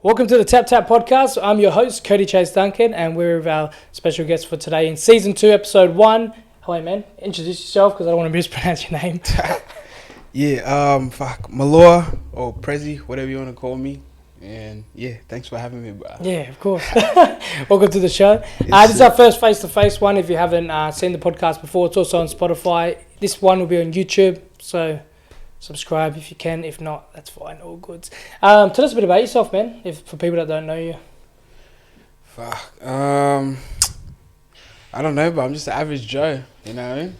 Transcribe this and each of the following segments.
Welcome to the TapTapPodcast. I'm your host, Cody Chase Duncan, and we're with our special guest for today in Season 2, Episode 1. Hello, man. Introduce yourself, because I don't want to mispronounce your name. Maluer or Prezi, whatever you want to call me. And yeah, thanks for having me, bro. Yeah, of course. Welcome to the show. This is our first face-to-face one. If you haven't seen the podcast before, it's also on Spotify. This one will be on YouTube, so subscribe if you can. If not, that's fine. All good. Tell us a bit about yourself, man, for people that don't know you. I don't know, but I'm just an average Joe, you know what I mean?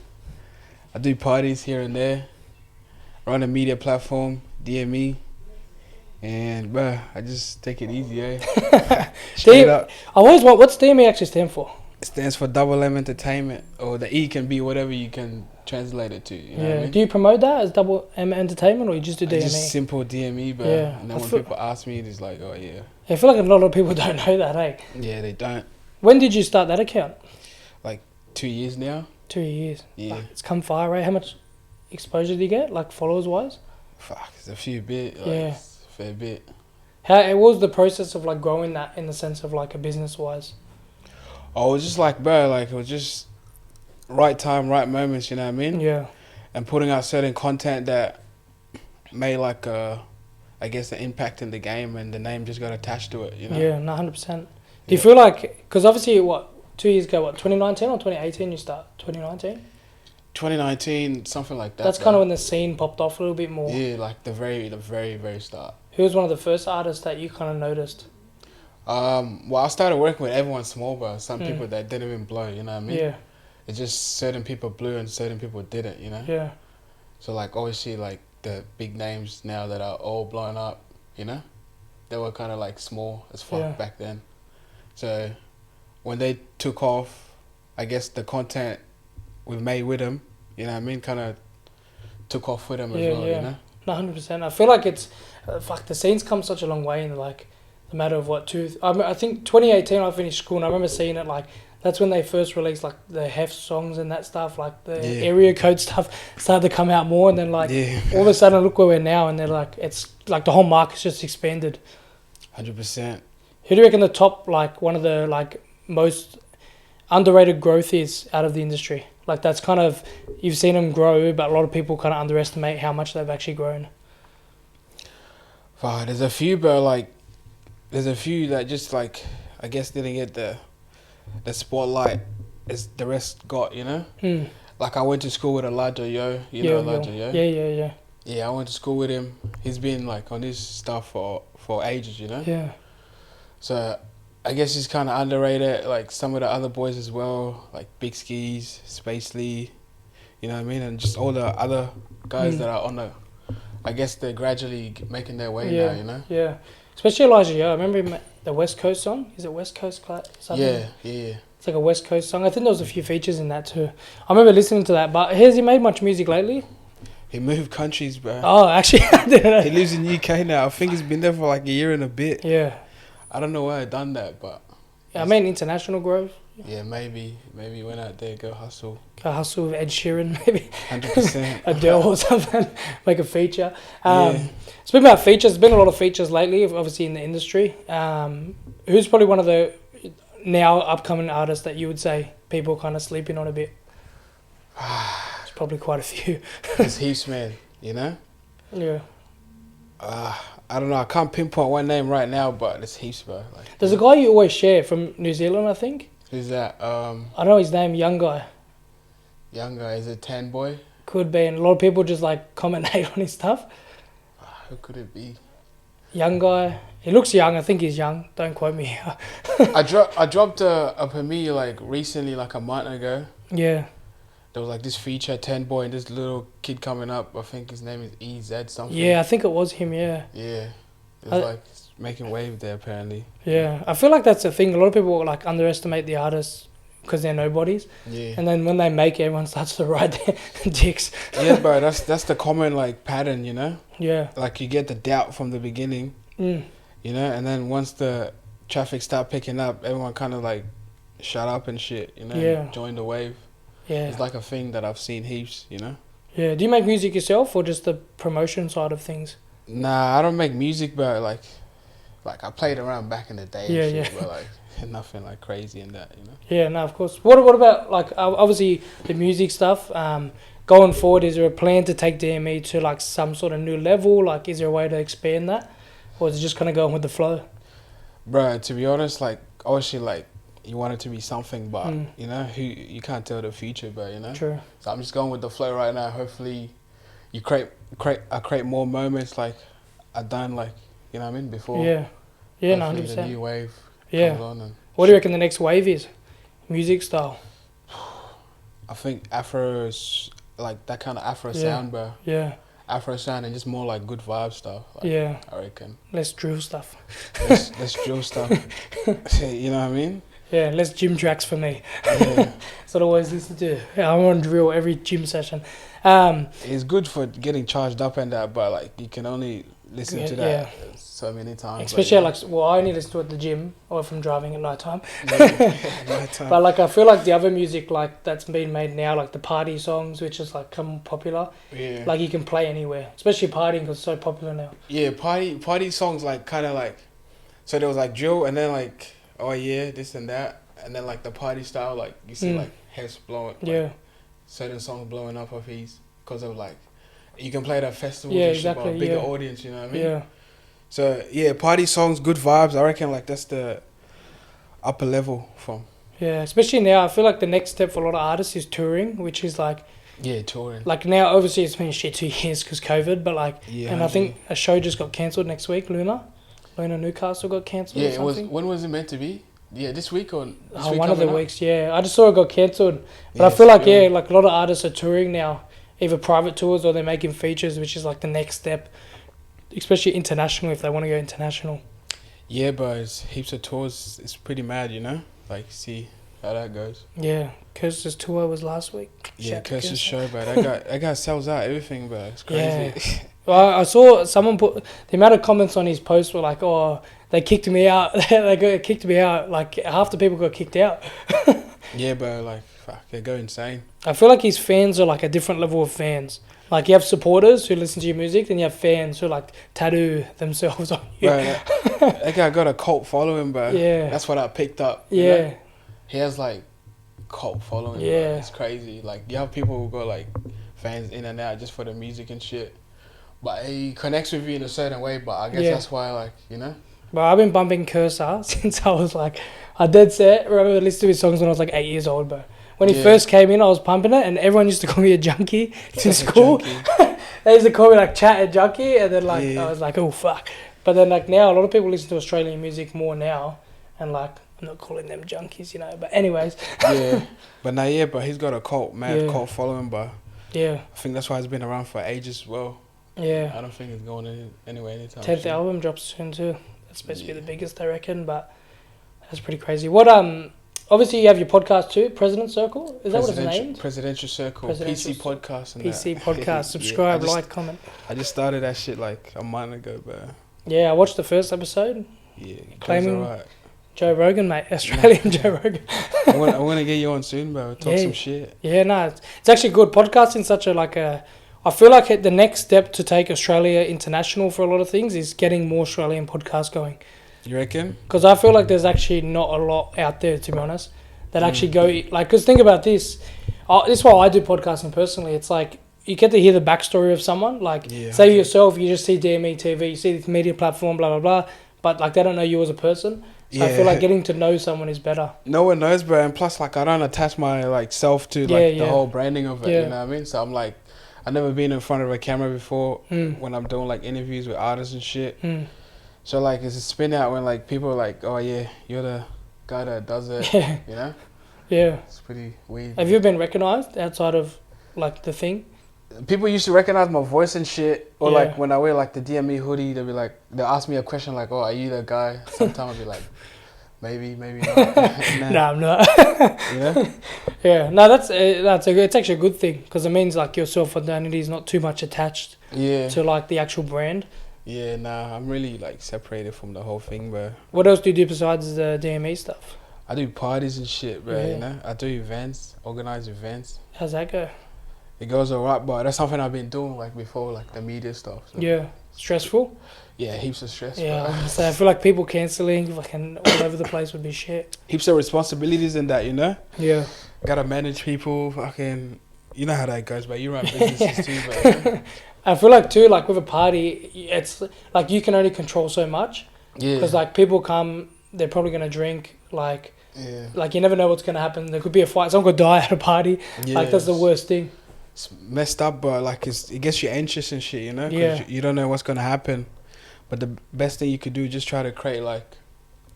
I do parties here and there, run a media platform, DME, and, bro, I just take it easy, eh? Straight up. I always want, what's DME actually stand for? It stands for Double M Entertainment, or the E can be whatever you can translate it to, you know what I mean? Do you promote that as Double M Entertainment, or you just do DME? Just simple DME, bro. Yeah. And then when people ask me, it's like, oh, yeah. I feel like a lot of people don't know that, eh? Yeah, they don't. When did you start that account? Like 2 years now. 2 years. Yeah. Like, it's come far, right? How much exposure do you get, like followers-wise? It's a few bit. It's a fair bit. What was the process of like growing that in the sense of like a business-wise? Oh, it was just like, bro, like it was just right time, right moments, you know what I mean? Yeah. And putting out certain content that made like I guess the impact in the game, and the name just got attached to it, you know? Yeah, no, 100%. Do you feel like, because obviously 2 years ago, 2019 or 2018 you start? 2019? 2019, something like that. That's kind of when the scene popped off a little bit more. Yeah, like the very, very start. Who was one of the first artists that you kind of noticed? Well, I started working with everyone small, bro. Some people that didn't even blow, you know what I mean? Yeah. It's just certain people blew and certain people didn't, you know? Yeah. So like obviously like the big names now that are all blown up, you know? They were kind of like small as fuck back then. So when they took off, I guess the content we made with them, you know what I mean, kind of took off with them as well, you know? No, 100%. I feel like it's, the scene's come such a long way in like the matter of I think 2018 I finished school, and I remember seeing it like, that's when they first released like the Hef songs and that stuff, like the area code stuff started to come out more, and then like all of a sudden look where we're now, and they're like, it's like the whole market's just expanded. 100%. Who do you reckon the top, like one of the like most underrated growth is out of the industry? Like that's kind of, you've seen them grow, but a lot of people kind of underestimate how much they've actually grown. There's a few, bro, like, there's a few that just like, I guess didn't get the spotlight as the rest got, you know? Like I went to school with Elijah Yo, know Elijah Yo? Yeah. Yeah, I went to school with him. He's been like on this stuff for ages, you know? Yeah. So I guess he's kind of underrated, like some of the other boys as well, like Big Skis, Space Lee, you know what I mean? And just all the other guys that are on I guess they're gradually making their way now, you know? Yeah. Especially Elijah Yo. I remember him, the West Coast song. Is it West Coast something? Yeah. It's like a West Coast song. I think there was a few features in that too. I remember listening to that. But has he made much music lately? He moved countries, bro. Oh, actually, I didn't know. He lives in UK now. I think he's been there for like a year and a bit. Yeah. I don't know why I done that, but... I mean, international growth. Yeah, maybe went out there, go hustle. Go hustle with Ed Sheeran, maybe. 100%. Adele or something. Make a feature. Speaking about features, there's been a lot of features lately, obviously in the industry. Who's probably one of the now upcoming artists that you would say people are kind of sleeping on a bit? There's probably quite a few. There's heaps, man, you know? Yeah. I don't know, I can't pinpoint one name right now, but there's heaps, bro. Like, there's a guy you always share from New Zealand, I think. Who's that? I know his name, young guy. Young guy, is it Tan Boy? Could be, and a lot of people just like comment hate on his stuff. Who could it be? Young guy. He looks young. I think he's young. Don't quote me. I dropped a me like recently, like a month ago. Yeah. There was like this feature, 10 boy, and this little kid coming up. I think his name is EZ something. Yeah, I think it was him. Yeah. Yeah. It was like making wave there apparently. Yeah, I feel like that's the thing. A lot of people like underestimate the artists because they're nobodies. Yeah. And then when they make it, everyone starts to ride their dicks. Yeah, bro. That's the common like pattern, you know. Yeah. Like you get the doubt from the beginning. You know, and then once the traffic start picking up, everyone kind of like shut up and shit, you know, and join the wave. Yeah. It's like a thing that I've seen heaps, you know. Yeah. Do you make music yourself or just the promotion side of things? Nah, I don't make music, but like like I played around back in the day Yeah, and shit, yeah. but like nothing like crazy in that, you know. Yeah, no, of course. What about like obviously the music stuff? Going forward, is there a plan to take DME to like some sort of new level? Like, is there a way to expand that, or is it just kind of going with the flow? Bro, to be honest, like obviously like you want it to be something, but Mm. you know who you can't tell the future, but you know. True. So I'm just going with the flow right now. Hopefully, you create more moments like I done like you know what I mean before. Yeah. Yeah, no, Hopefully 100%. the new wave Yeah. comes on and What do you reckon the next wave is? Music style. I think Afro's like that kind of Afro Yeah. sound, bro. Yeah. Afro sound and just more like good vibe stuff. Like, Yeah. I reckon. Less drill stuff. Let's drill stuff. You know what I mean? Yeah, less gym tracks for me. Yeah. That's what I always listen to. Yeah, I'm on drill every gym session. It's good for getting charged up and that, but like you can only listen to that so many times. Especially like, well, I only listen to it at the gym or if I'm driving at night time. Nighttime. But like, I feel like the other music like that's been made now, like the party songs, which is like come popular. Yeah. Like you can play anywhere, especially partying because it's so popular now. Yeah, party songs like kind of like, so there was like drill and then like oh yeah this and that and then like the party style like you see like heads blowing. Like, Yeah. certain songs blowing up off these because of like you can play it at festivals Yeah, and shit, but a exactly, bigger yeah. audience, you know what I mean? Yeah. So yeah, party songs, good vibes. I reckon like that's the upper level from Yeah, especially now, I feel like the next step for a lot of artists is touring, which is like touring. Like now, obviously, it's been shit 2 years because COVID, but like, Yeah, and I think a show just got cancelled next week. Luna Newcastle got cancelled. Yeah, or it was. something. When was it meant to be? Yeah, this week or this week One of the coming up? weeks. Yeah, I just saw it got cancelled, but I Yeah, feel like still. like a lot of artists are touring now, either private tours or they're making features, which is like the next step, especially international if they want to go international. Yeah, but it's heaps of tours. It's pretty mad, you know. Like see how that goes. Yeah, Kirsten's tour was last week. Yeah, Shout to Kirsten's Kirsten. show, but that guy sells out everything, but it's crazy. Yeah. Well, I saw someone put the amount of comments on his post were like, "Oh, they kicked me out. kicked me out." Like half the people got kicked out. Yeah, but like fuck, they go insane. I feel like his fans are like a different level of fans. Like you have supporters who listen to your music, then you have fans who like tattoo themselves on you. Bro, that guy got a cult following, bro. Yeah. That's what I picked up. you Yeah. know? He has like cult following. Yeah. Bro. It's crazy. Like you have people who go like fans in and out just for the music and shit. But he connects with you in a certain way. But I guess that's why, like you know. But I've been bumping Cursor since I was like, I dead set. Remember listening to his songs when I was like 8 years old, bro. When he first came in, I was pumping it, and everyone used to call me a junkie in school. They used to call me like chat and junkie, and then like I was like, oh fuck. But then like now, a lot of people listen to Australian music more now, and like I'm not calling them junkies, you know. But anyways. Yeah, but but he's got a cult cult following, but yeah, I think that's why it's been around for ages. Well, yeah. I don't think it's going anywhere anytime 10th soon. album drops soon too. That's supposed to be the biggest, I reckon. But that's pretty crazy. What Obviously, you have your podcast too, President Circle. Is that what it's named? Presidential Circle, Presidential PC podcast, and PC that. podcast. Subscribe, like, comment. I just started that shit like a month ago, but Yeah, I watched the first episode. yeah, Claiming- alright. Joe Rogan, mate. Australian Joe Rogan. I want to get you on soon, bro. Talk some shit. Yeah, no, it's actually good. Podcasting such I feel like the next step to take Australia international for a lot of things is getting more Australian podcasts going. You reckon? Because I feel like there's actually not a lot out there, to be honest, that actually go like. Because think about this. This is why I do podcasting personally. It's like you get to hear the backstory of someone. Like, say yourself, you just see DME TV, you see this media platform, blah blah blah, but like they don't know you as a person. So I feel like getting to know someone is better. No one knows, bro. And plus, like, I don't attach my like self to like the whole branding of it. Yeah. You know what I mean? So I'm like, I've never been in front of a camera before when I'm doing like interviews with artists and shit. So like, it's a spin out when like people are like, oh yeah, you're the guy that does it. Yeah. You know? Yeah. It's pretty weird. Have you been recognised outside of like the thing? People used to recognize my voice and shit, or like when I wear like the DME hoodie, they'll be like, they'll ask me a question like, "Oh, are you the guy?" Sometimes I'll be like, "Maybe, maybe not." No, I'm not. You know? Yeah, no, it's actually a good thing because it means like your self identity is not too much attached to like the actual brand. Yeah, nah, I'm really like separated from the whole thing, bro. What else do you do besides the DME stuff? I do parties and shit, bro. You know, I do events, organize events. How's that go? It goes alright, but that's something I've been doing like before, like the media stuff. So Yeah. stressful. Yeah, heaps of stress. Yeah, Bro. so I feel like people cancelling fucking all over the place would be shit. Heaps of responsibilities in that, you know. Yeah. Gotta manage people. Fucking, you know how that goes. But you run businesses too, bro. I feel like too, like with a party, it's like you can only control so much. Yeah. Because like people come, they're probably gonna drink. Like you never know what's gonna happen. There could be a fight. Someone could die at a party. Yeah, like that's the worst thing. It's messed up, but like it gets you anxious and shit, you know. 'Cause Yeah. you don't know what's gonna happen. But the best thing you could do is just try to create like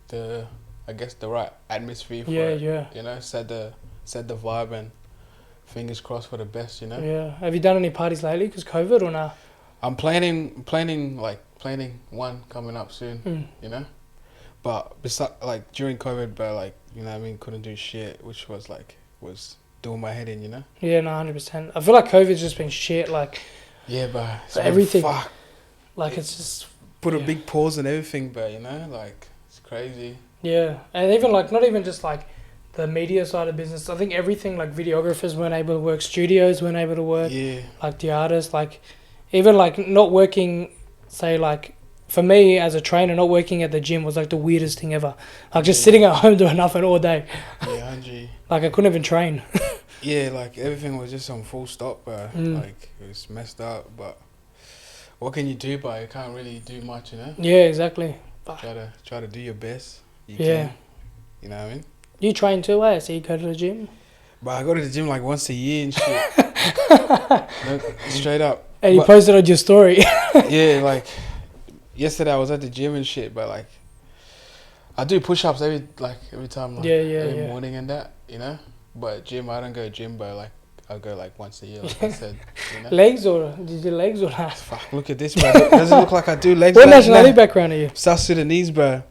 the right atmosphere for it. Yeah. You know, set the vibe and fingers crossed for the best. You know. Yeah. Have you done any parties lately? Because COVID or nah? I'm planning one coming up soon. You know, but besides like during COVID, but like you know what I mean, couldn't do shit, which was doing my head in. You know. Yeah, no, 100%. I feel like COVID's just been shit. Like Yeah, but it's everything. Fuck. Like it's just Put a big pause on everything, but you know, like it's crazy. Yeah, and even like not even just like the media side of business. I think everything like videographers weren't able to work, studios weren't able to work. Yeah. Like the artists, like even like not working. Say like for me as a trainer, not working at the gym was like the weirdest thing ever. Like just sitting at home doing nothing all day. Yeah, 100. Like I couldn't even train. Yeah, like everything was just on full stop, bro. Like it was messed up, but what can you do? But you can't really do much, you know. Yeah, exactly. Try to do your best. You Yeah. can. You know what I mean? You train too, eh? So you go to the gym. But I go to the gym like once a year and shit. Straight up. And you posted on your story. Yeah, like yesterday I was at the gym and shit, but like I do push-ups every time, like, every morning and that, you know. But gym, I don't go gym, but like I go like once a year, like I said. You know? Legs or did you do legs or not? Fuck, look at this, bro. Does it look like I do legs? What nationality background are you? South Sudanese, bro.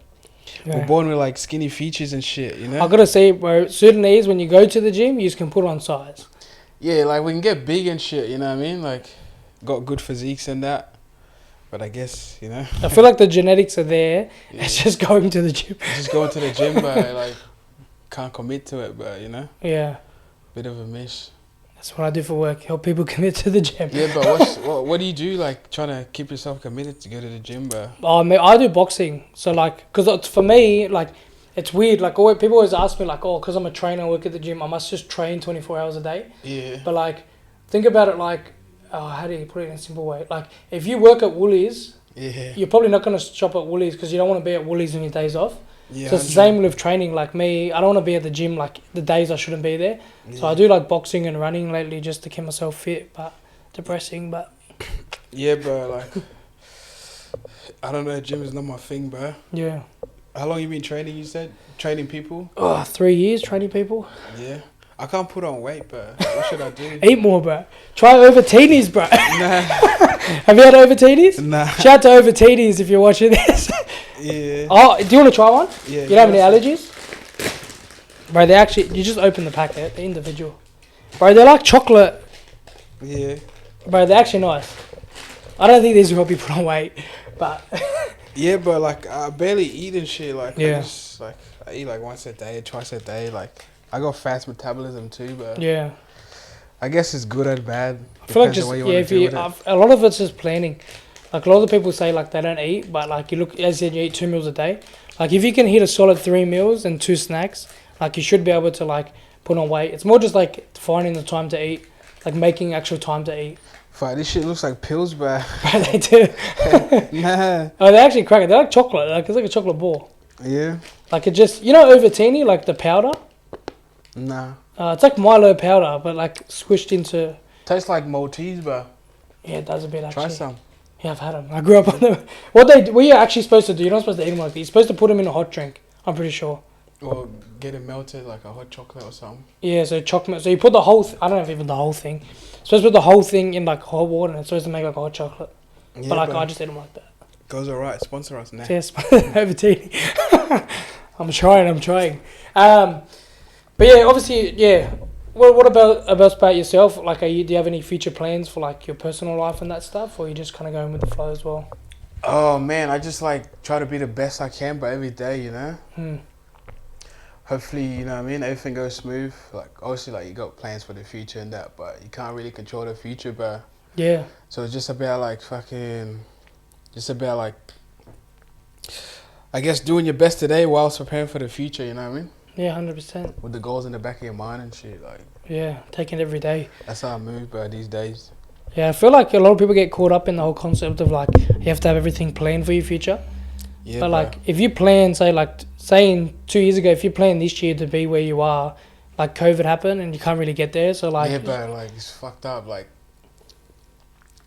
Yeah. We're born with like skinny features and shit, you know. I gotta say, bro, Sudanese, when you go to the gym, you just can put on size. Yeah, like we can get big and shit, you know what I mean? Like, got good physiques and that. But I guess, you know. I feel like the genetics are there. Yeah. It's just going to the gym. Just going to the gym, but like can't commit to it, but you know. Yeah. Bit of a miss. That's what I do for work. Help people commit to the gym. Yeah, but what do you do, like, trying to keep yourself committed to go to the gym, bro? Oh, man, I do boxing. So, like, because for me, like, it's weird. Like, people always ask me, like, oh, because I'm a trainer, I work at the gym, I must just train 24 hours a day. Yeah. But, like, think about it like, how do you put it in a simple way? Like, if you work at Woolies, you're probably not going to shop at Woolies because you don't want to be at Woolies on your days off. Yeah, so it's the same with training. Like me, I don't want to be at the gym like the days I shouldn't be there. Yeah. So I do like boxing and running lately just to keep myself fit, but depressing. But yeah, bro. Like I don't know, gym is not my thing, bro. Yeah. How long you been training? You said training people? 3 years training people. Yeah. I can't put on weight, bro. What should I do? Eat more, bro. Try Overteenies, bro. Nah. Have you had Overteenies? Nah. Shout out to Overteenies if you're watching this. Yeah. Oh, do you want to try one? Yeah. You don't have any allergies? Bro, they actually, you just open the packet, they're individual. Bro, they're like chocolate. Yeah. Bro, they're actually nice. I don't think these will help you put on weight, but... Yeah, but like, I barely eat and shit. Like, yeah. I eat like once a day, twice a day. Like, I got fast metabolism too, but... Yeah. I guess it's good and bad. I feel like just, a lot of it's just planning. Like, a lot of people say, like, they don't eat, but, like, you look, as you said, you eat 2 meals a day. Like, if you can hit a solid 3 meals and 2 snacks, like, you should be able to, like, put on weight. It's more just, like, finding the time to eat, like, making actual time to eat. Fuck, this shit looks like pills, bro. Bro, they do. Nah. Oh, they're actually cracking. They're like chocolate. Like, it's like a chocolate ball. Yeah. Like, it just, you know Overteeny, like, the powder? Nah. It's like Milo powder, but, like, squished into... Tastes like Maltese, bro. Yeah, it does a bit, actually. Try some. Yeah, I've had them. I grew up on them. What you're actually supposed to do, you're not supposed to eat them like that. You're supposed to put them in a hot drink. I'm pretty sure. Or get it melted like a hot chocolate or something. Yeah, so chocolate. So you put the whole... I don't know if even the whole thing. You're supposed to put the whole thing in like hot water and it's supposed to make like a hot chocolate. Yeah, but like I just eat them like that. Goes alright. Sponsor us now. Yes, Overteeny. I'm trying. But yeah, obviously, yeah. What about yourself? Like, do you have any future plans for like your personal life and that stuff, or you just kind of going with the flow as well? Oh man, I just like try to be the best I can, but every day, you know. Hopefully, you know what I mean, everything goes smooth. Like obviously, like you got plans for the future and that, but you can't really control the future, bro. Yeah. So it's just about like fucking just about like, I guess, doing your best today whilst preparing for the future. You know what I mean? Yeah, 100%. With the goals in the back of your mind and shit. Like, Yeah, taking it every day. that's how I move, bro. These days. Yeah, I feel like a lot of people get caught up in the whole concept of like you have to have everything planned for your future. Yeah, But bro. like if you plan, saying 2 years ago, if you plan this year to be where you are, like COVID happened and you can't really get there. So like yeah, bro. Like, it's fucked up. Like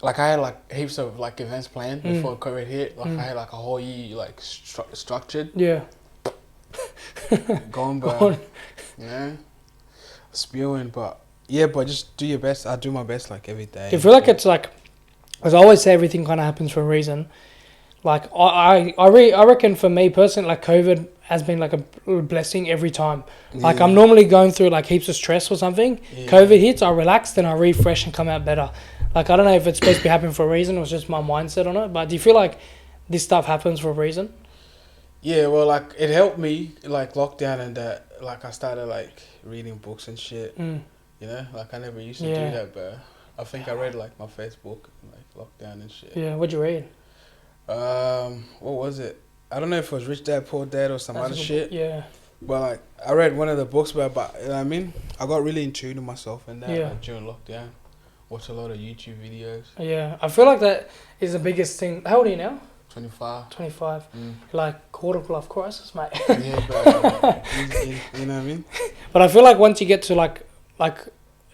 I had like heaps of like events planned before COVID hit. Like I had like a whole year like structured. Yeah. Gone, bro. Gone. Yeah. Spewing, but yeah, but just do your best. I do my best like every day. I feel like it's like, as I always say, everything kind of happens for a reason. Like I reckon for me personally, like COVID has been like a blessing every time. Like I'm normally going through like heaps of stress or something. Yeah. COVID hits, I relax, then I refresh and come out better. Like I don't know if it's supposed to be happening for a reason or it's just my mindset on it. But do you feel like this stuff happens for a reason? Yeah, well, like it helped me like lockdown and that. Like I started like reading books and shit. You know, like I never used to do that, but I think I read like my first book like lockdown and shit. Yeah, what'd you read? What was it? I don't know if it was Rich Dad Poor Dad or some other shit. Yeah. But like I read one of the books, but you know what I mean, I got really in tune with myself and that like, during lockdown. Watched a lot of YouTube videos. Yeah, I feel like that is the biggest thing. How old are you now? 25. 25. Like quarter-life crisis, mate. Yeah, but you know what I mean? But I feel like once you get to like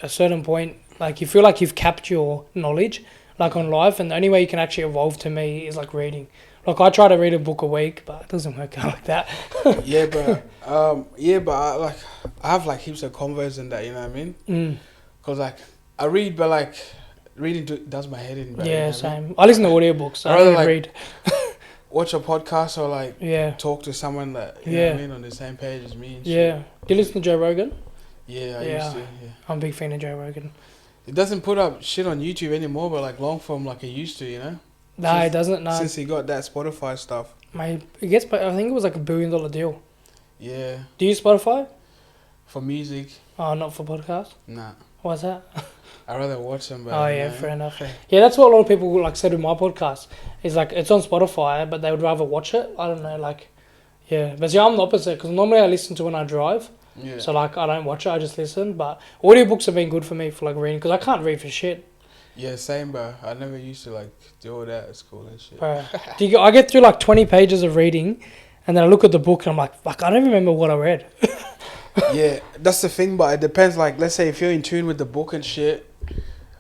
a certain point, like you feel like you've capped your knowledge like on life, and the only way you can actually evolve to me is like reading. Like I try to read a book a week, but it doesn't work out like that. Yeah, but I have like heaps of convos and that, you know what I mean? Cause like I read, but like reading does my head in. Bro, yeah, you know same. I listen to audiobooks. I don't like, read. Watch a podcast or like talk to someone that you know what I mean on the same page as me. And shit. Do you listen to Joe Rogan? Yeah, I used to. Yeah. I'm a big fan of Joe Rogan. It doesn't put up shit on YouTube anymore, but like long form like it used to, you know. No, it doesn't. No, since he got that Spotify stuff. Mate, it gets. I think it was like $1 billion deal. Yeah. Do you use Spotify? For music. Oh, not for podcasts. Nah. Why's that? I rather watch them. But oh yeah, fair enough. Yeah, that's what a lot of people like said with my podcast. Is like it's on Spotify, but they would rather watch it. I don't know, like, yeah. But see, I'm the opposite because normally I listen to when I drive. Yeah. So like I don't watch it, I just listen. But audiobooks have been good for me for like reading because I can't read for shit. Yeah, same, bro. I never used to like do all that at school and shit. Bro, I get through like 20 pages of reading, and then I look at the book and I'm like, fuck, I don't remember what I read. Yeah, that's the thing, but it depends. Like, let's say if you're in tune with the book and shit,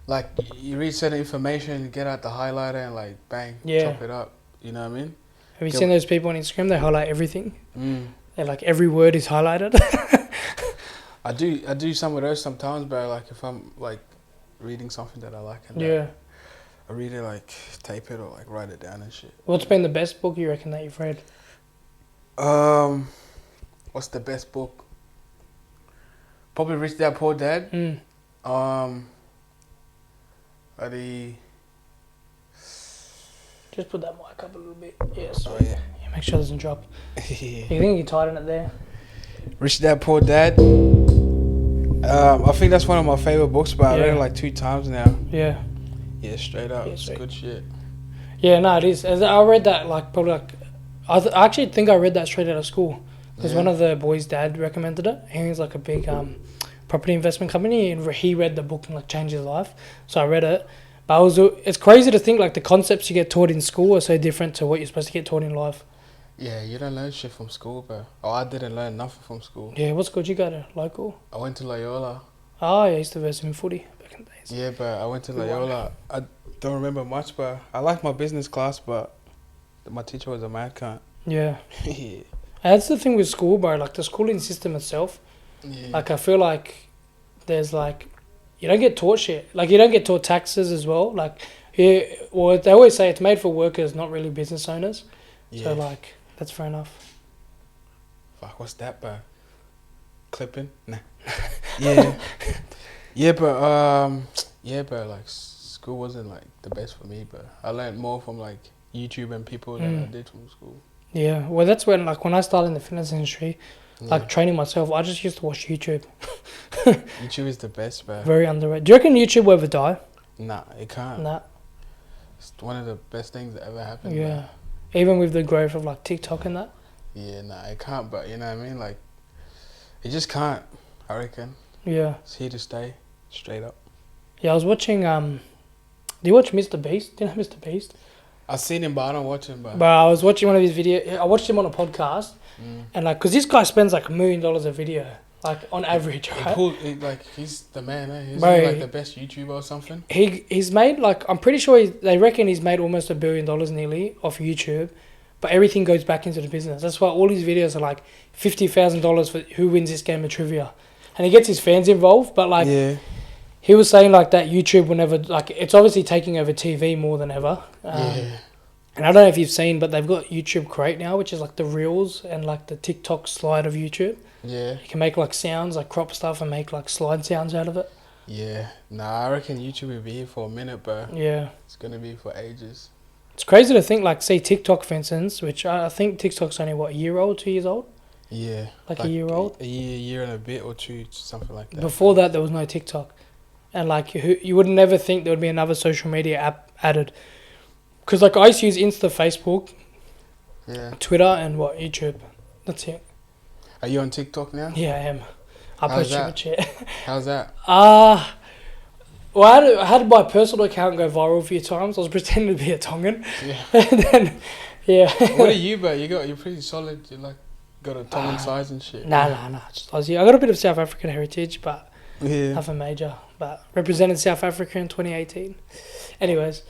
like you read certain information, get out the highlighter and like bang, chop it up. You know what I mean? Have you seen those people on Instagram? They highlight everything. They're like every word is highlighted. I do some of those sometimes, but like if I'm like reading something that I like and I read it, like tape it or like write it down and shit. What's been the best book you reckon that you've read? What's the best book? Probably Rich Dad Poor Dad. Just put that mic up a little bit. Yes. Oh yeah. Make sure it doesn't drop. You think you tighten it there? Rich Dad Poor Dad. I think that's one of my favorite books, but I read it like 2 times now. Yeah. Yeah, straight up. It's good shit. Yeah, no, it is. I read that like probably like I actually think I read that straight out of school because one of the boys' dad recommended it. He was like a big property investment company, and he read the book and like changed his life. So I read it. But it's crazy to think like the concepts you get taught in school are so different to what you're supposed to get taught in life. Yeah, you don't learn shit from school, bro. Oh, I didn't learn nothing from school. Yeah, what school did you go to? Local? I went to Loyola. Oh, yeah, I used to verse in footy back in the days. Yeah, but I went to Loyola. I don't remember much, but I liked my business class, but my teacher was a mad cunt. Yeah. Yeah. That's the thing with school, bro. Like the schooling system itself. Yeah. Like I feel like there's like you don't get taught shit. Like you don't get taught taxes as well. Like they always say it's made for workers, not really business owners. Yeah. So like that's fair enough. Fuck, what's that, bro? Clipping? Nah. Yeah. Yeah, but like school wasn't like the best for me, but I learned more from like YouTube and people than I did from school. Yeah, well that's when I started in the fitness industry, like training myself, I just used to watch YouTube. YouTube is the best, bro. Very underrated. Do you reckon YouTube will ever die? Nah, it can't. Nah. It's one of the best things that ever happened. Yeah. Man. Even with the growth of like TikTok and that. Yeah, nah, it can't. But you know what I mean? Like, it just can't. I reckon. Yeah. It's here to stay. Straight up. Yeah, I was watching. Do you watch Mr. Beast? Do you know Mr. Beast? I've seen him, but I don't watch him. But I was watching one of his videos. I watched him on a podcast, and like, cause this guy spends like $1 million a video, like on average, right? Cool. Like he's the man. He's Bro, like the best YouTuber or something. He's made like, I'm pretty sure they reckon he's made almost $1 billion nearly off YouTube, but everything goes back into the business. That's why all his videos are like $50,000 for who wins this game of trivia, and he gets his fans involved. But like, Yeah. he was saying like that YouTube will never, like, it's obviously taking over TV more than ever. Yeah. And I don't know if you've seen, but they've got YouTube Create now, which is like the Reels and like the TikTok slide of YouTube. Yeah. You can make like sounds, like crop stuff and make like slide sounds out of it. Yeah. Nah, I reckon YouTube will be here for a minute, but Yeah. it's gonna be for ages. It's crazy to think, like, say TikTok, for instance, which I think TikTok's only, what, a year old, 2 years old? Yeah. Like a year old? A year and a bit or two, something like that. Before that, there was no TikTok. And like, you would never think there would be another social media app added. Because like, I used to use Insta, Facebook, Yeah. Twitter, and what, YouTube. That's it. Are you on TikTok now? Yeah, I am. I How's post that? shit. How's that? Well, I had my personal account go viral a few times. I was pretending to be a Tongan. Yeah. And then, yeah. What are you, bro? You're pretty solid. You like got a Tongan size and shit. Nah. Just Aussie. I got a bit of South African heritage, but Yeah. nothing major. But represented South Africa in 2018. Anyways,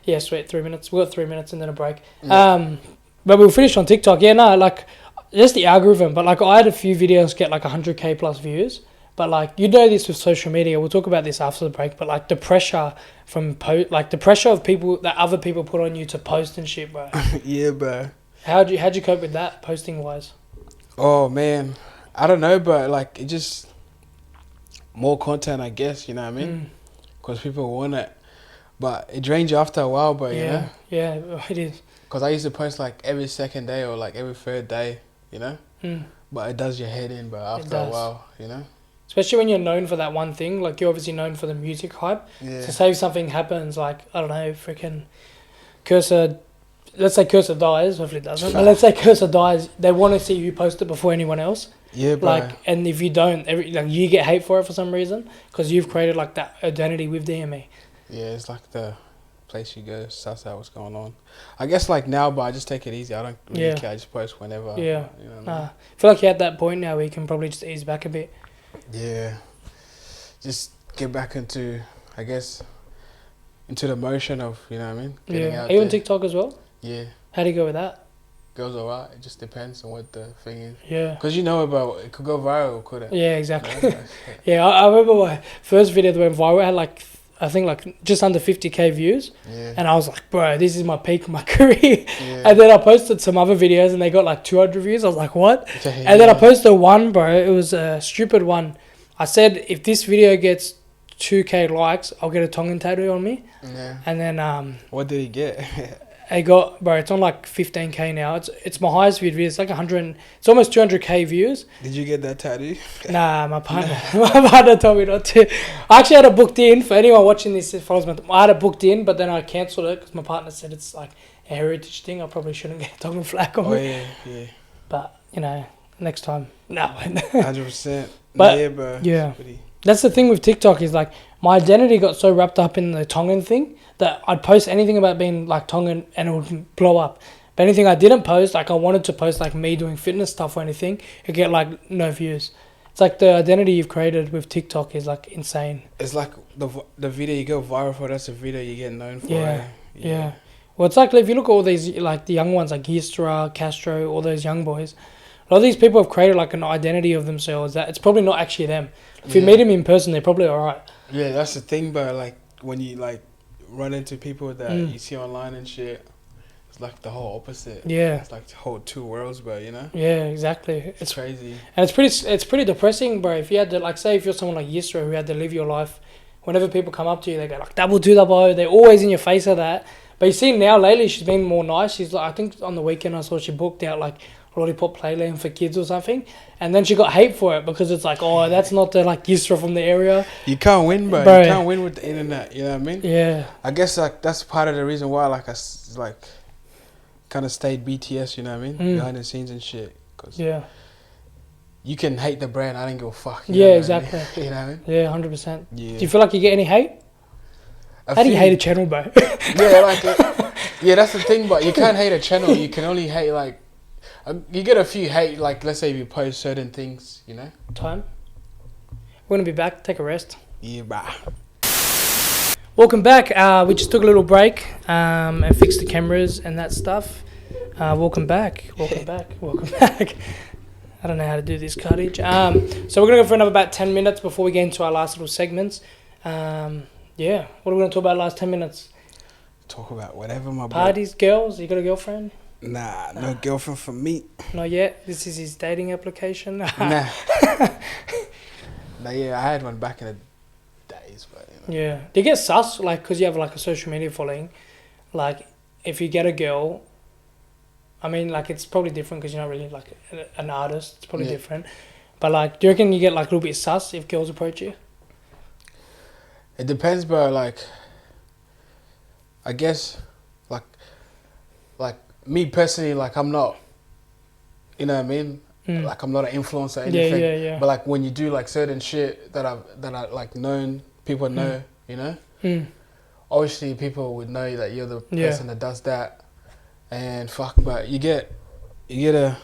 yeah, sweet. 3 minutes. We got 3 minutes and then a break. Yeah. But we'll finish on TikTok. Yeah, no, like, just the algorithm. But like, I had a few videos get like 100K plus views. But like, you know this with social media. We'll talk about this after the break. But like, the pressure from like the pressure of people that other people put on you to post and shit, bro. Yeah, bro. How'd you cope with that, posting wise? Oh man, I don't know, but like it just more content, I guess. You know what I mean? Because people want it, but it drains you after a while. But you know, Yeah, it is. because I used to post like every second day or like every third day. You know, but it does your head in. But after a while, you know. Especially when you're known for that one thing, like you're obviously known for the music hype. Yeah. So say if something happens, like, I don't know, freaking Cursor, let's say Cursor dies, hopefully it doesn't, but let's say Cursor dies, they want to see you post it before anyone else. Yeah, bro. Like, and if you don't, like you get hate for it for some reason, because you've created like that identity with DME. Yeah, it's like the place you go, suss out what's going on. I guess like now, but I just take it easy. I don't really care. I just post whenever. Yeah. You know what I mean? I feel like you're at that point now where you can probably just ease back a bit. Yeah, just get back into, I guess, into the motion of, you know what I mean? Getting out Are you on there. TikTok as well? Yeah. How do you go with that? Goes alright. It just depends on what the thing is. Yeah. Because you know about it could go viral, could it? Yeah, exactly. You know? Yeah, I remember my first video that went viral. It had like, I think like just under 50K views. Yeah. And I was like, bro, this is my peak of my career. Yeah. And then I posted some other videos and they got like 200 views. I was like, what? Yeah. And then I posted one, bro. It was a stupid one. I said, if this video gets 2K likes, I'll get a Tongan tattoo on me. Yeah. And then What did he get? I got, bro, it's on like 15K now. It's my highest viewed video. It's like 100, it's almost 200K views. Did you get that tattoo? Nah, my partner told me not to. I actually had it booked in. For anyone watching this, I had it booked in, but then I cancelled it because my partner said it's like a heritage thing. I probably shouldn't get a Tongan flag on me. Yeah. But, you know, next time. No. 100%. But, yeah, bro. Yeah. That's the thing with TikTok is like my identity got so wrapped up in the Tongan thing that I'd post anything about being like Tongan and it would blow up. But anything I didn't post, like I wanted to post like me doing fitness stuff or anything, it'd get like no views. It's like the identity you've created with TikTok is like insane. It's like the video you go viral for, that's the video you get known for. Yeah. Well, it's like if you look at all these, like the young ones like Gistra, Castro, all those young boys, a lot of these people have created like an identity of themselves that it's probably not actually them. If you meet them in person, they're probably alright. Yeah, that's the thing, but like when you like run into people that you see online and shit, it's like the whole opposite. Yeah. It's like the whole two worlds, bro, you know? Yeah, exactly. It's crazy. And it's pretty depressing, bro. If you had to, like, say if you're someone like Yisra who had to live your life, whenever people come up to you, they go like, double, they're always in your face of that. But you see now lately she's been more nice. She's like, I think on the weekend I saw she booked out like Lollipop Playland for kids or something, and then she got hate for it because it's like, oh, that's not the like Yisra from the area. You can't win, bro. You can't win with the internet. You know what I mean? Yeah. I guess like that's part of the reason why like like kind of stayed BTS. You know what I mean? Behind the scenes and shit. Cause you can hate the brand. I don't give a fuck. Yeah, exactly. I mean? You know what I mean? Yeah, 100%. Yeah. Do you feel like you get any hate? How do you hate a channel, bro? Yeah, like yeah, that's the thing. But you can't hate a channel. You can only hate like. You get a few hate, like, let's say if you post certain things, you know? Time. We're going to be back. Take a rest. Yeah, bye. Welcome back. We just took a little break and fixed the cameras and that stuff. Welcome back. Welcome back. Welcome back. I don't know how to do this cartage. So we're going to go for another about 10 minutes before we get into our last little segments. Yeah. What are we going to talk about last 10 minutes? Talk about whatever, my boy. Parties, girls. You got a girlfriend? Nah, no girlfriend for me. Not yet. This is his dating application. Nah. Nah, yeah, I had one back in the days, but you know. Yeah. Do you get sus, like, because you have like a social media following? Like, if you get a girl, I mean, like, it's probably different because you're not really like an artist. It's probably different. But like, do you reckon you get like a little bit sus if girls approach you? It depends, bro. Like, I guess, like me personally, like I'm not, you know what I mean? Like I'm not an influencer or anything. Yeah. But like when you do like certain shit that I like known, people know, you know? Obviously people would know that you're the person that does that. And fuck, but you get good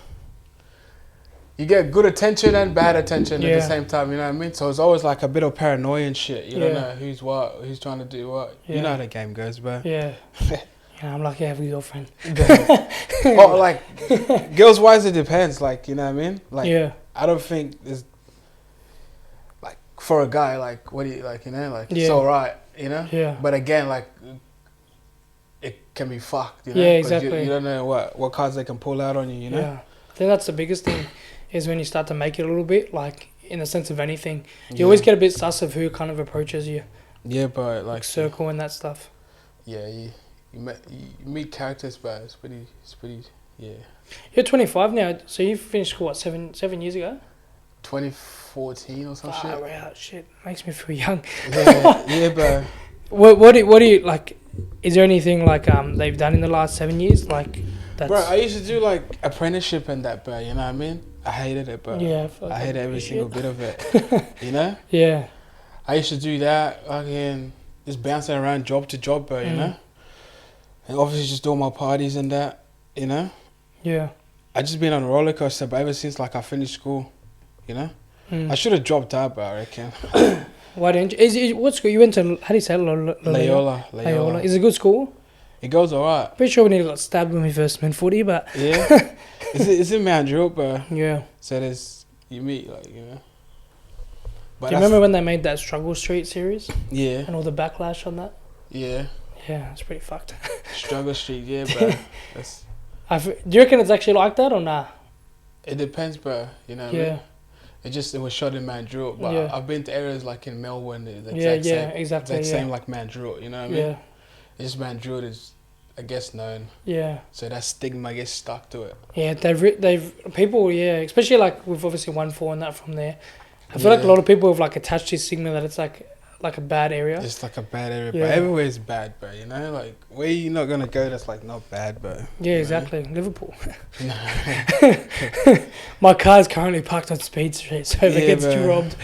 attention and bad attention at the same time, you know what I mean? So it's always like a bit of paranoia and shit. You don't know who's what, who's trying to do what. You know how the game goes, bro. Yeah. I'm lucky I have a girlfriend. Oh, like, girls wise, it depends. Like, you know what I mean? Like, I don't think there's, like, for a guy, like, what do you, like, you know, like, it's alright, you know? Yeah. But again, like, it can be fucked, you know? Yeah, exactly. You don't know what cards they can pull out on you, you know? Yeah. I think that's the biggest thing, is when you start to make it a little bit, like, in the sense of anything. You always get a bit sus of who kind of approaches you. Yeah, but, like circle and that stuff. Yeah, you meet characters, but it's pretty, yeah. You're 25 now, so you finished school, what, 7 years ago? 2014 or some shit. Wow, shit. Makes me feel young. Yeah, bro. What do you, like, is there anything, like, they've done in the last 7 years? Like, that's... Bro, I used to do, like, apprenticeship and that, bro, you know what I mean? I hated it, bro. Yeah. I hated every single bit of it, you know? Yeah. I used to do that, again, just bouncing around job to job, bro, you know? And obviously just doing my parties and that, you know? Yeah. I just been on a roller coaster, but ever since like I finished school, you know? I should have dropped out, but I reckon. Why didn't you? What school? You went to, how do you say it? Loyola. Is it a good school? It goes alright. Pretty sure we nearly got stabbed when we first went footy, but... Yeah. It's in Mount Druitt, bro. Yeah. So there's, you meet, like, you know? But do you remember when they made that Struggle Street series? Yeah. And all the backlash on that? Yeah. Yeah, it's pretty fucked. Struggle Street, yeah, bro. Do you reckon it's actually like that or nah? It depends, bro. You know what I mean? It was shot in Mount Druitt, but I've been to areas like in Melbourne, the exact same like Mount Druitt, you know what I mean? Yeah. It's just Mount Druitt is, I guess, known. Yeah. So that stigma, I guess, stuck to it. Yeah, they've people, especially like with obviously 1-4 and that from there. I feel like a lot of people have like attached this stigma that it's like a bad area. It's like a bad area, but everywhere's bad, bro, you know? Like, where you not going to go that's, like, not bad, bro? Yeah, exactly. Know? Liverpool. My car's currently parked on Speed Street, so if it gets robbed,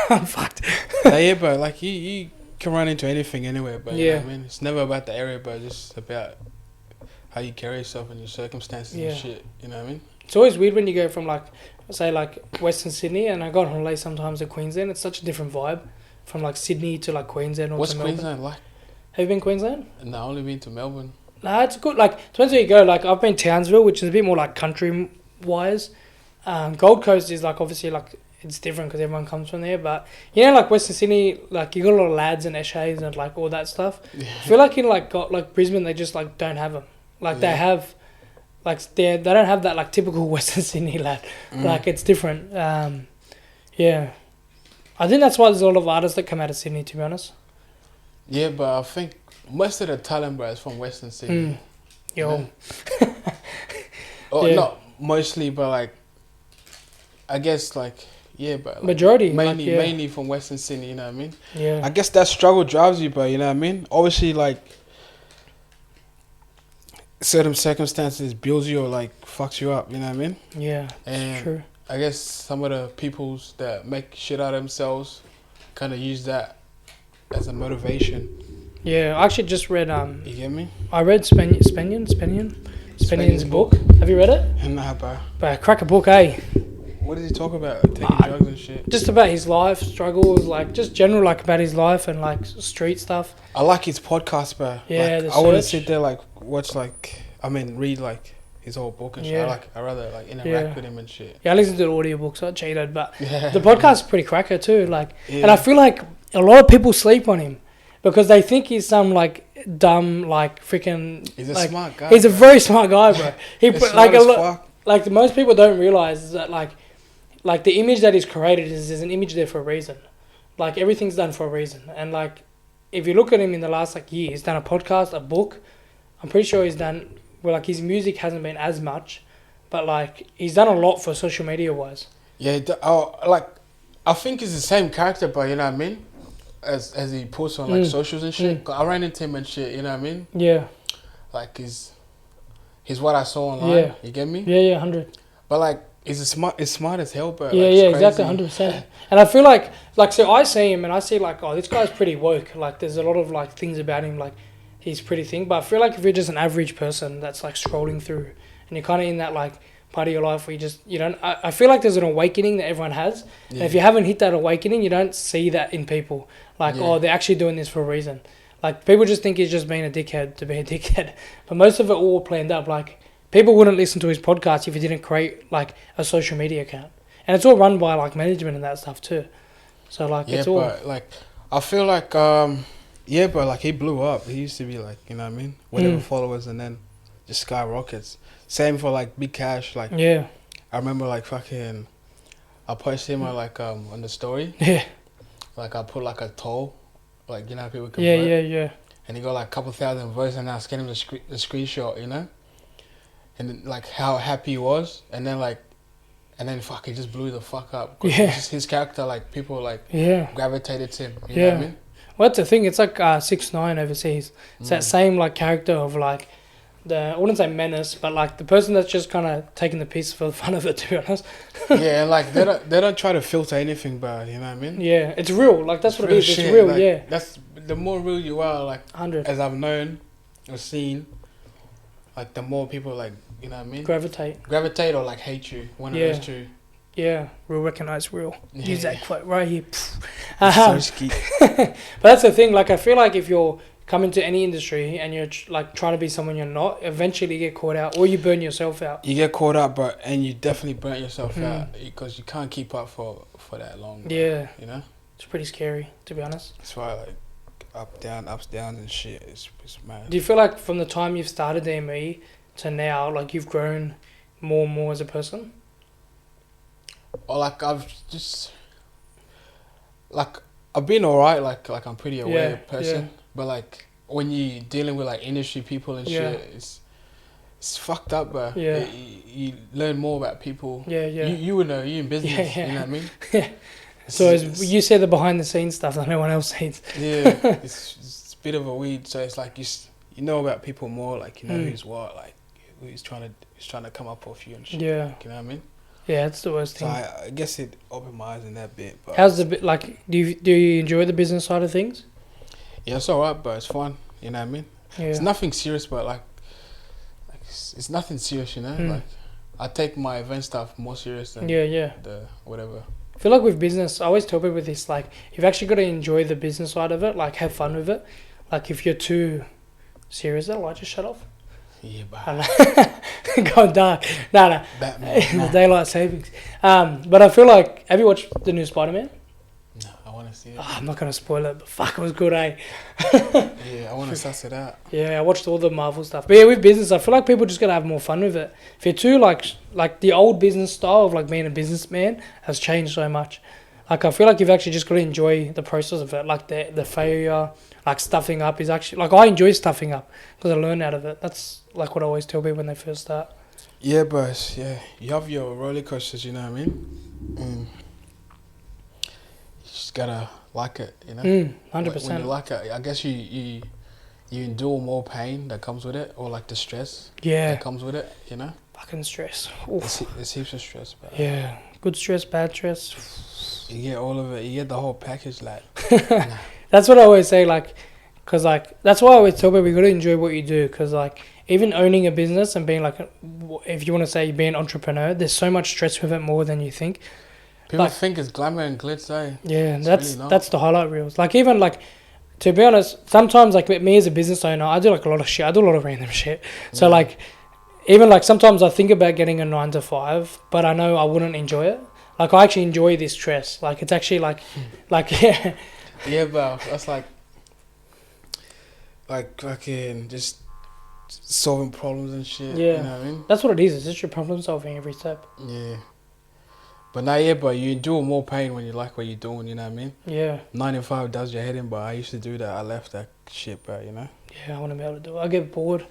I'm fucked. Yeah, bro, like, you can run into anything anywhere, bro. You know what I mean? It's never about the area, bro. It's just about how you carry yourself and your circumstances and shit, you know what I mean? It's always weird when you go from, like, say, like, Western Sydney, and I go on holiday sometimes to Queensland. It's such a different vibe. From like Sydney to like Queensland or what's to Melbourne. What's Queensland like? Have you been Queensland? No, I've only been to Melbourne. Nah, it's good. Like, depends where you go. Like, I've been Townsville, which is a bit more like country-wise. Gold Coast is like obviously like it's different because everyone comes from there. But you know, like Western Sydney, like you got a lot of lads and eshays and like all that stuff. Yeah. I feel like in like Brisbane, they just like don't have them. Like they have, like they don't have that like typical Western Sydney lad. Like it's different. Yeah. I think that's why there's a lot of artists that come out of Sydney, to be honest. Yeah, but I think most of the talent, bro, is from Western Sydney. Yo. Not mostly, but like, I guess like, yeah, but like, Majority, mainly from Western Sydney, you know what I mean? Yeah. I guess that struggle drives you, bro, you know what I mean? Obviously, like, certain circumstances builds you or like fucks you up, you know what I mean? Yeah, And it's true. I guess some of the peoples that make shit out of themselves kind of use that as a motivation. Yeah, I actually just read You get me? I read Spenion's book. Have you read it? Nah, bro. But crack a book, eh? What does he talk about? Like, taking drugs and shit? Just about his life struggles, like just general, like about his life and like street stuff. I like his podcast, bro. Yeah, like, the I wouldn't search. sit there like watch like read like his whole book and shit. Yeah. I rather like interact with him and shit. Yeah, I listen to the audiobooks, so I cheated, but Yeah. the podcast is pretty cracker too. Like, Yeah. and I feel like a lot of people sleep on him because they think he's some like dumb, like freaking. He's a like, smart guy. He's a bro. very smart guy, bro. He He's put, smart like a as lot. fuck. Like most people don't realize is that like the image that he's created is there's an image there for a reason. Like everything's done for a reason, and like if you look at him in the last like year, he's done a podcast, a book. I'm pretty sure he's done well. Like his music hasn't been as much, but like he's done a lot for social media wise. Yeah, like I think he's the same character, but you know what I mean. As he posts on like socials and shit. I ran into him and shit. You know what I mean. Yeah. Like he's what I saw online. Yeah. You get me? Yeah, 100. But like he's smart as hell, bro. Yeah, like, yeah, it's exactly, crazy. 100%. And I feel like so I see him and I see like, oh, this guy's pretty woke. Like there's a lot of like things about him like he's pretty thing. But I feel like if you're just an average person that's like scrolling through and you're kind of in that like part of your life where you don't. I feel like there's an awakening that everyone has. Yeah. And if you haven't hit that awakening, you don't see that in people. Like, Yeah. oh, they're actually doing this for a reason. Like people just think he's just being a dickhead to be a dickhead. But most of it all planned up. Like people wouldn't listen to his podcast if he didn't create like a social media account. And it's all run by like management and that stuff too. So like Yeah, it's all but like I feel like yeah, but like he blew up. He used to be like, you know what I mean, whatever followers, and then just skyrockets. Same for like Big Cash. Like yeah. I remember like fucking, I posted him like on the story. Yeah. Like I put like a toll, like you know how people can Yeah, vote? yeah. And he got like a couple thousand votes, and I scanned him the screenshot, you know, and then, like how happy he was, and then fuck, he just blew the fuck up. 'Cause Yeah. just his character, like people like Yeah. gravitated to him. You know what I mean? Well, that's the thing. It's like 6ix9ine overseas. It's that same like character of like I wouldn't say menace, but like the person that's just kind of taking the piece for the fun of it. To be honest. Yeah, and like they don't try to filter anything, but you know what I mean? Yeah, it's real. Like that's what it is. shit, It's real. like, Yeah. That's the more real you are, like 100. as I've known or seen, like the more people like, you know what I mean? Gravitate or like hate you. One Yeah. of those two. Yeah, real recognize real. Yeah. Use that quote right here. So ski. But that's the thing. Like I feel like if you're coming to any industry and you're like trying to be someone you're not, eventually you get caught out or you burn yourself out. You get caught up, and you definitely burnt yourself out because you can't keep up for that long. Yeah. You know? It's pretty scary, to be honest. That's why like ups, downs and shit. It's mad. Do you feel like from the time you've started DME to now, like you've grown more and more as a person? Or like I've just like I've been alright. Like I'm pretty aware person. Yeah. But like when you dealing with like industry people and Yeah. shit, it's fucked up, bro. Yeah. You learn more about people. Yeah, yeah. You would know. You in business. Yeah, yeah. You know what I mean? Yeah. So you say the behind the scenes stuff that no one else sees. Yeah, it's a bit of a weed. So it's like you know about people more. Like you know who's what. Like who's trying to come up off you and shit. Yeah. Like, you know what I mean? Yeah, it's the worst So thing. I guess it opened my eyes in that bit. But How's the bit like? Do you enjoy the business side of things? yeah, it's alright, but it's fun. You know what I mean? Yeah. It's nothing serious, but like it's nothing serious, you know. Like I take my event stuff more serious than Yeah. the whatever. I feel like with business, I always tell people this, like, you've actually got to enjoy the business side of it, like, have fun with it. Like, if you're too serious, that light just shut off. Yeah, but Going dark. No. Batman. The daylight savings. But I feel like, have you watched the new Spider-Man? No, I want to see it. Oh, I'm not going to spoil it, but fuck, it was good, eh? Yeah, I want to suss it out. Yeah, I watched all the Marvel stuff. But yeah, with business, I feel like people just got to have more fun with it. If you're too, like the old business style of, like, being a businessman has changed so much. Like, I feel like you've actually just got to enjoy the process of it. Like, the failure, like, stuffing up is actually... Like, I enjoy stuffing up because I learn out of it. That's, like, what I always tell people when they first start. Yeah, but yeah, you have your roller coasters. You know what I mean? You just gotta like it. You know. 100%. When you like it, I guess you endure more pain that comes with it, or like the stress Yeah. that comes with it. You know. Fucking stress. Oof. There's heaps of stress, but Yeah. Good stress, bad stress. you get all of it. You get the whole package, like. That's what I always say, like, because, like, that's why I always tell people you got to enjoy what you do, because, like, even owning a business and being, like, if you want to say being an entrepreneur, there's so much stress with it more than you think. People Like, think it's glamour and glitz, eh? Yeah, It's that's really not. that's the highlight reels. Like, even, like, to be honest, sometimes, like, me as a business owner, I do, like, a lot of shit. I do a lot of random shit. So, Yeah. like, even, like, sometimes I think about getting a 9 to 5, but I know I wouldn't enjoy it. Like, I actually enjoy this stress. Like, it's actually, yeah. Yeah, but that's like fucking just solving problems and shit. Yeah. You know what I mean? That's what it is. It's just your problem solving every step. Yeah. But now, yeah, but you endure more pain when you like what you're doing. You know what I mean? Yeah. 9 to 5 does your head in, but I used to do that. I left that shit, bro. You know? Yeah, I want to be able to do it. I get bored.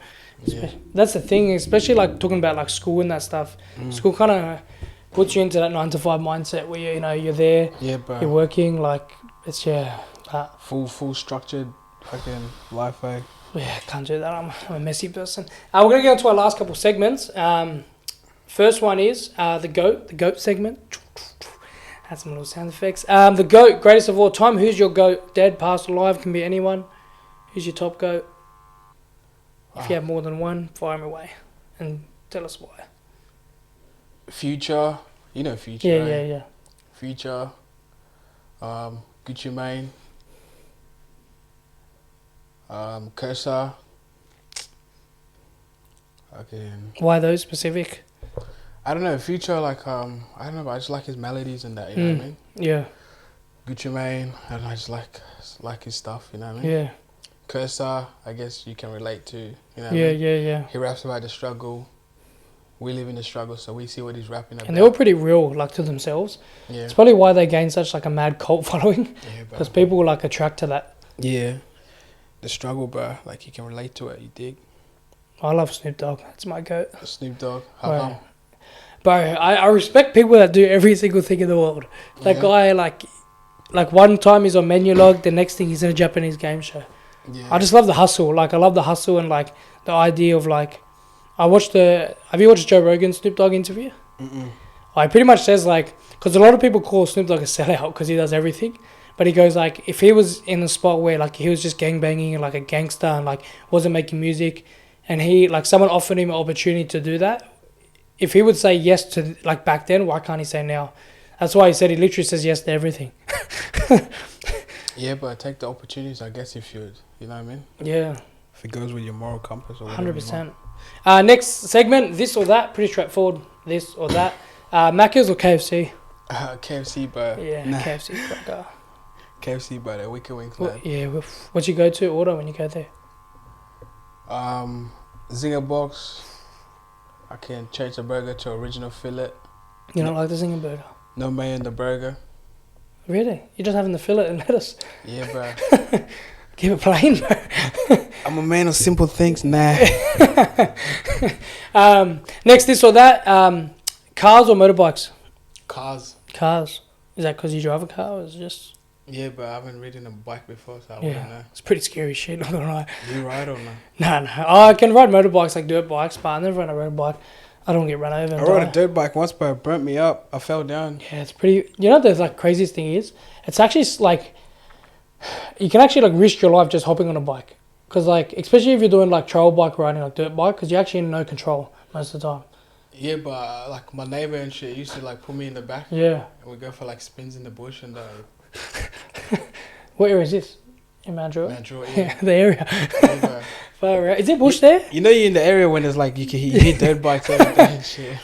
Yeah. That's the thing, especially like talking about like school and that stuff. School kind of puts you into that 9 to 5 mindset where you're there, Yeah, bro. you're working. Like it's Full structured fucking life, eh? yeah, can't do that. I'm a messy person. We're gonna get into our last couple segments. First one is the goat segment. Had some little sound effects. The goat, greatest of all time. Who's your goat? Dead, past, alive, can be anyone. Who's your top goat? If you have more than one, fire him away, and tell us why. Future, you know Future. Yeah, right? yeah. Future, Gucci Mane, Cursor. Again, Why those specific? I don't know. Future, like I don't know. But I just like his melodies and that. You know what I mean? Yeah, Gucci Mane, I don't know. I just like his stuff. You know what I mean? yeah, Cursor, I guess you can relate to. You know what yeah, I mean? yeah. He raps about the struggle. We live in the struggle, so we see what he's rapping about. And they're all pretty real, like to themselves. Yeah. It's probably why they gain such like a mad cult following, Yeah, because bro. people like attract to that. Yeah. The struggle, bro. Like, you can relate to it. You dig? I love Snoop Dogg. That's my goat. Snoop Dogg. How Bro. come? Bro, I respect people that do every single thing in the world. That Yeah. guy, like one time he's on Menulog, the next thing he's in a Japanese game show. Yeah. I just love the hustle. Like, I love the hustle and, like, the idea of, like... Have you watched Joe Rogan's Snoop Dogg interview? Mm-mm. He pretty much says, like... Because a lot of people call Snoop Dogg a sellout because he does everything. But he goes, like, if he was in a spot where, like, he was just gangbanging and, like, a gangster and, like, wasn't making music... And he, like, someone offered him an opportunity to do that. If he would say yes to, like, back then, why can't he say now? That's why he said he literally says yes to everything. Yeah, but take the opportunities, I guess, if you know what I mean? Yeah, If it goes with your moral compass or whatever. 100%. Next segment, this or that. Pretty straightforward, this or that. Macca's or KFC? KFC, but... Yeah, Nah. KFC. Like, KFC, but a Wicked Wings, lad. yeah, what's your go-to order when you go there? Zinger box. I can change the burger to original fillet. You don't like the Zinger burger? No mayo in the burger. Really? You're just having the fillet and lettuce? Yeah, bro. Keep it plain, bro. I'm a man of simple things. Nah. Next, this or that. Cars or motorbikes? Cars. Cars. Is that because you drive a car or is it just... Yeah, but I haven't ridden a bike before, so I Yeah. wouldn't know. It's pretty scary shit, not gonna lie. You ride or no? No. I can ride motorbikes, like dirt bikes, but I never run a road bike. I don't get run over. I rode a dirt bike once, but it burnt me up. I fell down. Yeah, it's pretty... You know what the like craziest thing is? It's actually like... You can actually like risk your life just hopping on a bike. Because like, especially if you're doing like trail bike riding, like dirt bike, because you're actually in no control most of the time. Yeah, but like my neighbor and shit used to like put me in the back. Yeah. And we go for like spins in the bush and What area is this? In Mount Druitt? Yeah, the area. Yeah, bro. Far out. Is it bush there? You know you're in the area when there's like you hit dirt bikes every day and shit.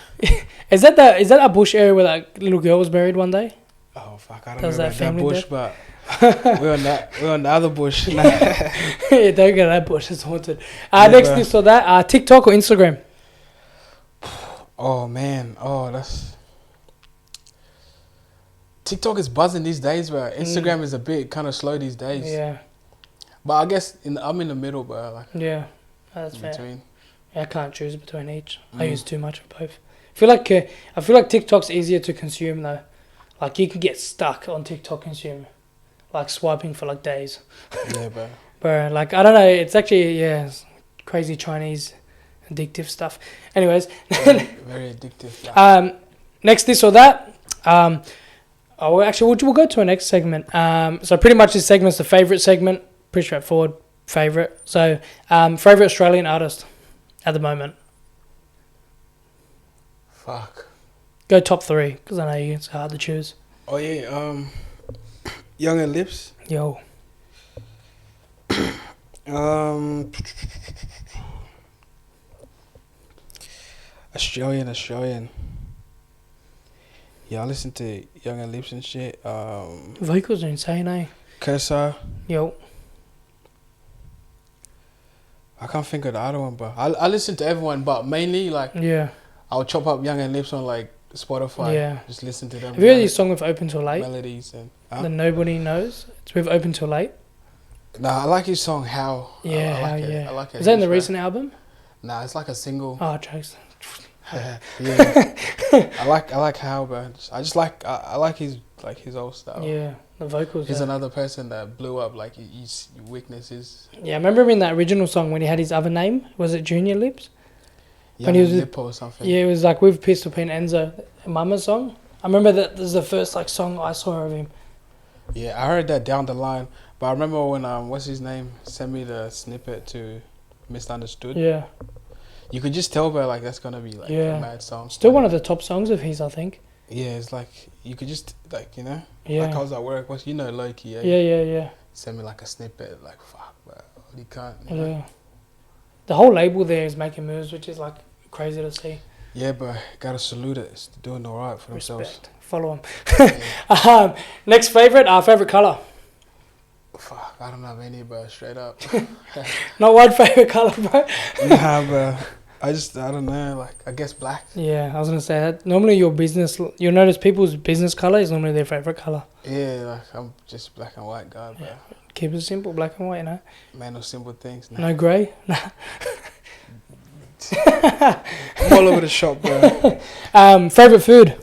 Is that that bush area where that little girl was buried one day? Oh fuck, I don't Does know that about that family bush, death? but we're on the other bush. Nah. Yeah, don't go to that bush. It's haunted. Yeah, Next, bro. this or that. TikTok or Instagram? Oh man, that's TikTok is buzzing these days, bro. Instagram is a bit kind of slow these days. Yeah. But I guess I'm in the middle, bro. Like Yeah. That's in fair. between. I can't choose between each. I use too much of both. I feel like TikTok's easier to consume though. Like you can get stuck on TikTok consume, like swiping for like days. Yeah, bro. Bro, like I don't know. It's actually it's crazy Chinese addictive stuff. Anyways, Very addictive. Next this or that. We'll go to our next segment. So pretty much this segment's the favourite segment. Pretty straightforward. Favourite. So favourite Australian artist at the moment. Fuck. Go top 3 because I know it's hard to choose. Oh yeah. Young and Lips. Yo. Australian. Yeah, I listen to Young and Lips and shit. Vocals are insane, eh? Cursor. Yo. I can't think of the other one, but I listen to everyone, but mainly like I'll chop up Young and Lips on like Spotify. Yeah. Just listen to them. Have you heard this song with Open Till Late? Melodies and that nobody knows. It's with Open Till Late. Nah, I like his song How. Yeah, I like it. I like it. Is that in the recent album? Nah, it's like a single. Oh, jokes. Yeah. I like How, bro. I just like I like his old style. Yeah, the vocals. He's another person that blew up. Like his weaknesses. Yeah, I remember him in that original song when he had his other name. Was it Junior Lips? Young when he was Lip or something. Yeah, it was like with Pistol Pin Enzo, Mama's song. I remember that was the first like song I saw of him. Yeah, I heard that down the line, but I remember when what's his name sent me the snippet to Misunderstood. Yeah. You could just tell, but like that's gonna be like a mad song. Still one of the top songs of his, I think. Yeah, it's like you could just like Yeah. Like I was at work, low key. Yeah. Send me like a snippet, like fuck, bro, you can't. Yeah. The whole label there is making moves, which is like crazy to see. Yeah, but gotta salute it. It's doing all right for themselves. Follow them. Next favorite color. Fuck, I don't have any, bro. Straight up. Not one favorite color, bro. Nah, bro. I don't know. Like, I guess black. Yeah, I was gonna say that. Normally, you'll notice people's business color is normally their favorite color. Yeah, like I'm just black and white guy, bro. Yeah. Keep it simple, black and white, Man of simple things. Nah. No grey. Nah. I'm all over the shop, bro. Favorite food.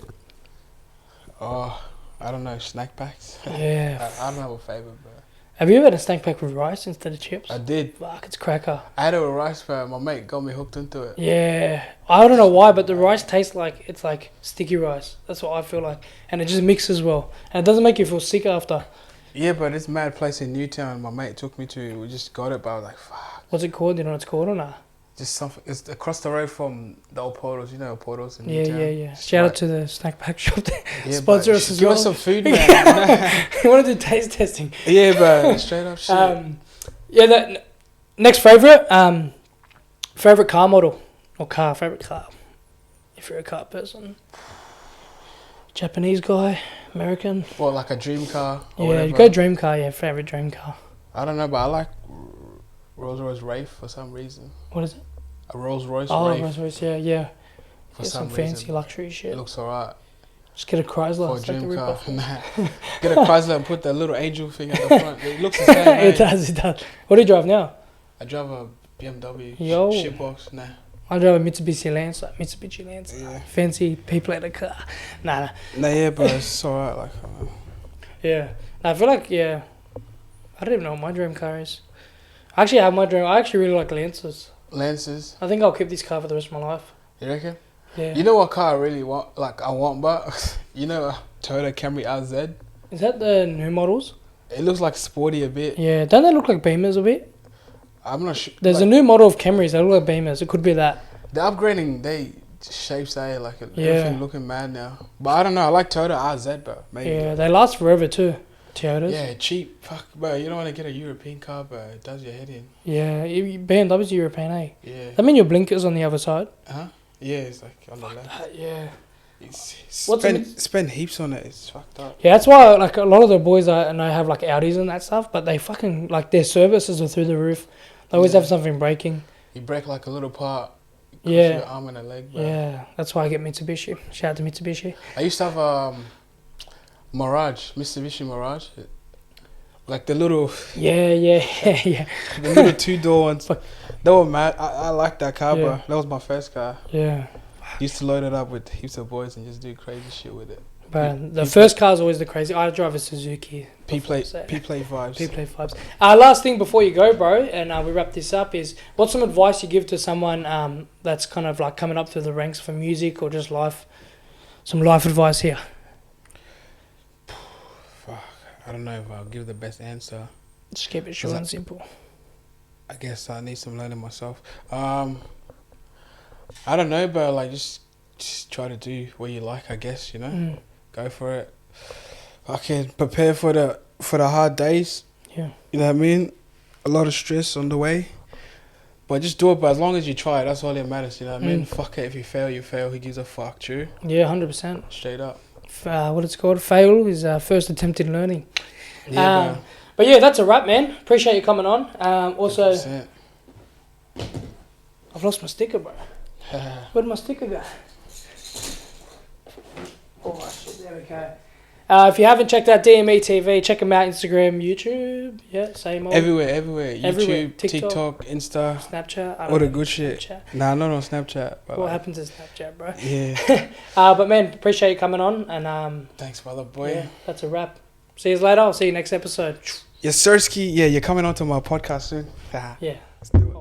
Oh, I don't know. Snack packs. Yeah. I don't have a favorite, bro. Have you ever had a snack pack with rice instead of chips? I did. Fuck, it's cracker. I had it with rice, bro. My mate got me hooked into it. Yeah. I don't know why, but the rice tastes like it's like sticky rice. That's what I feel like. And it just mixes well. And it doesn't make you feel sick after. Yeah, but this mad place in Newtown, my mate took me to. We just got it, but I was like, fuck. What's it called? Do you know what it's called or not? Just something. It's across the road from the old Portals. You know old Portals in Newtown? Yeah. Shout out to the snack pack shop there. Yeah, sponsor us as give well. Give us some food, man. You want to do taste testing? Yeah, bro. Straight up shit. Next favorite. Favorite car model or car. Favorite car. If you're a car person. Japanese guy, American. Or like a dream car. Or whatever. Go dream car. Yeah, favorite dream car. I don't know, but I like Rolls Royce Wraith for some reason. What is it? A Rolls Royce Wraith. Oh, Rolls Royce, yeah. For some reason. fancy luxury shit. It looks alright. Just get a Chrysler. For a dream car. Nah. Get a Chrysler and put the little angel thing at the front. It looks the same. It does. What do you drive now? I drive a BMW shitbox. Nah. I drive a Mitsubishi Lancer. Yeah. Fancy people at the car. Nah. Nah, yeah, but it's alright. Like, yeah. I feel like, I don't even know what my dream car is. I actually have my dream. I actually really like Lancers. Lancers? I think I'll keep this car for the rest of my life. You reckon? Yeah. You know what car I really want? Like, I want, but you know, Toyota Camry RZ? Is that the new models? It looks like sporty a bit. Yeah. Don't they look like Beamers a bit? I'm not sure. There's a new model of Camrys that look like Beamers. It could be that. They're upgrading. Shapes like everything looking mad now. But I don't know. I like Toyota RZ, bro. Maybe. Yeah, they last forever too. Toyotas. Yeah, cheap. Fuck, bro. You don't want to get a European car, bro. It does your head in. Yeah, BMW's European, eh? Yeah. That mean your blinkers on the other side? Huh? Yeah, it's like on the left. Yeah. Spend heaps on it. It's fucked up. Yeah, that's why like a lot of the boys I know have like Audis and that stuff, but they fucking like their services are through the roof. They always have something breaking. You break like a little part. Yeah. Your arm and a leg, bro. Yeah, that's why I get Mitsubishi. Shout out to Mitsubishi. I used to have Mirage, Mitsubishi Mirage. Like the little, Yeah. the little 2-door ones. They were mad. I like that car, bro. That was my first car. Yeah. Used to load it up with heaps of boys and just do crazy shit with it. But the first car is always the crazy. I drive a Suzuki. P-plate vibes. P-plate vibes. Last thing before you go, bro, and we wrap this up is, what's some advice you give to someone that's kind of like coming up through the ranks for music or just life? Some life advice here. Fuck, I don't know if I'll give the best answer. Just keep it short and simple. I guess I need some learning myself. I don't know, but like just try to do what you like. I guess, you know, go for it. I can prepare for the hard days. Yeah, you know what I mean. A lot of stress on the way, but just do it. But as long as you try, that's all that matters. You know what I mean. Fuck it. If you fail, you fail. Who gives a fuck? True. Yeah, 100%. Straight up. What it's called? Fail is first attempt in learning. Yeah. But yeah, that's a wrap, man. Appreciate you coming on. Also, 100%. I've lost my sticker, bro. Where'd my sticker go? Oh shit, there we go. If you haven't checked out DME TV, check them out. Instagram, YouTube, yeah, same old. Everywhere. YouTube, TikTok, Insta, Snapchat. all the good shit. Snapchat. Nah, not on Snapchat. But What happened to Snapchat, bro? Yeah. But man, appreciate you coming on, and Thanks, brother boy. yeah, that's a wrap. See you later. I'll see you next episode. Yes, Sirski. Yeah, you're coming onto my podcast soon. Yeah. Let's do it.